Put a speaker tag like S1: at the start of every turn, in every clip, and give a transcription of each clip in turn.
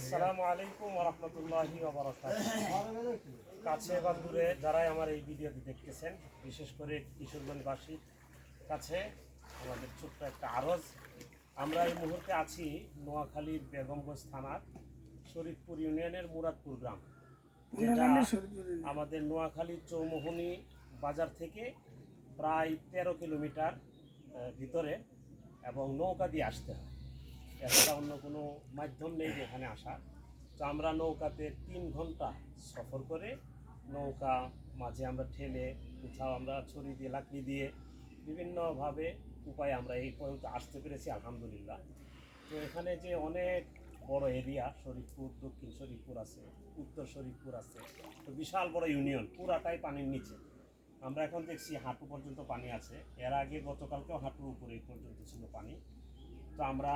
S1: আসসালামু আলাইকুম ওয়া রাহমাতুল্লাহি ওয়া বারাকাতুহু। কাছে বা দূরে যারাই আমার এই ভিডিওটি দেখতেছেন, বিশেষ করে কিশোরগঞ্জবাসীর কাছে আমাদের ছোট্ট একটা আরজ। আমরা এই মুহূর্তে আছি নোয়াখালীর বেগমগঞ্জ থানার শরীফপুর ইউনিয়নের মুরাদপুর গ্রাম, যেটা আমাদের নোয়াখালী চৌমোহনী বাজার থেকে প্রায় 13 কিলোমিটার ভিতরে, এবং নৌকা দিয়ে আসতে হয়। এছাড়া অন্য কোনো মাধ্যম নেই যেখানে আসা। তো আমরা নৌকাতে 3 ঘন্টা সফর করে নৌকা মাঝে আমরা ঠেলে, কোথাও আমরা ছড়ি দিয়ে লাকড়ি দিয়ে বিভিন্নভাবে উপায়ে আমরা এই পর্যন্ত আসতে পেরেছি আলহামদুলিল্লাহ। তো এখানে যে অনেক বড় এরিয়া, শরীফপুর, দক্ষিণ শরীফপুর আছে, উত্তর শরীফপুর আছে, তো বিশাল বড় ইউনিয়ন, পুরাটাই পানির নিচে। আমরা এখন দেখছি হাঁটু পর্যন্ত পানি আছে। এর আগে গতকালকেও হাঁটুর উপরে পর্যন্ত ছিল পানি। তো আমরা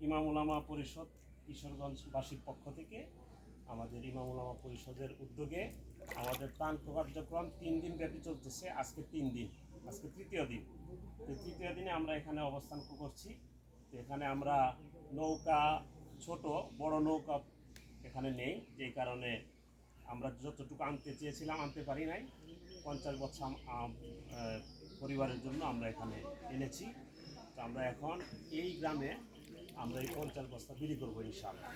S1: ইমাম উলামা পরিষদ কিশোরগঞ্জবাসীর পক্ষ থেকে, আমাদের ইমাম উলামা পরিষদের উদ্যোগে আমাদের ত্রাণ কার্যক্রম 3 দিন ব্যাপী চলতেছে। আজকে 3 দিন, আজকে তৃতীয় দিন। তো তৃতীয় দিনে আমরা এখানে অবস্থান করছি। তো এখানে আমরা নৌকা, ছোট বড় নৌকা এখানে নেই, যেই কারণে আমরা যতটুকু আনতে চেয়েছিলাম আনতে পারি নাই। 50 বছর পরিবারের জন্য আমরা এখানে এনেছি। তো আমরা এখন এই গ্রামে আমরা এই 50 বস্তা বিলি করবো ইনশাআল্লাহ।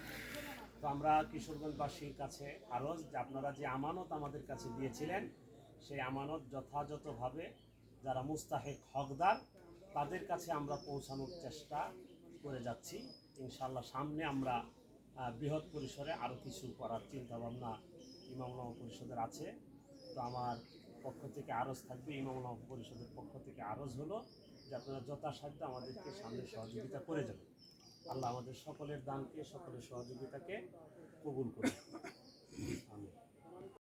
S1: তো আমরা কিশোরগঞ্জবাসীর কাছে আরজ যে আপনারা যে আমানত আমাদের কাছে দিয়েছিলেন, সেই আমানত যথাযথভাবে যারা মুস্তাহেক হকদার তাদের কাছে আমরা পৌঁছানোর চেষ্টা করে যাচ্ছি ইনশাআল্লাহ। সামনে আমরা বৃহৎ পরিসরে আরও কিছু করার চিন্তাভাবনা ইমাম উলামা পরিষদের আছে। তো আমার পক্ষ থেকে আরজ থাকবে, ইমাম উলামা পরিষদের পক্ষ থেকে আরজ হলো যে আপনারা যথাসাধ্য আমাদেরকে সামনে সহযোগিতা করে যাবেন। আল্লাহ আমাদের সকলের দানকে, সকলের সহযোগিতাকে কবুল করুন।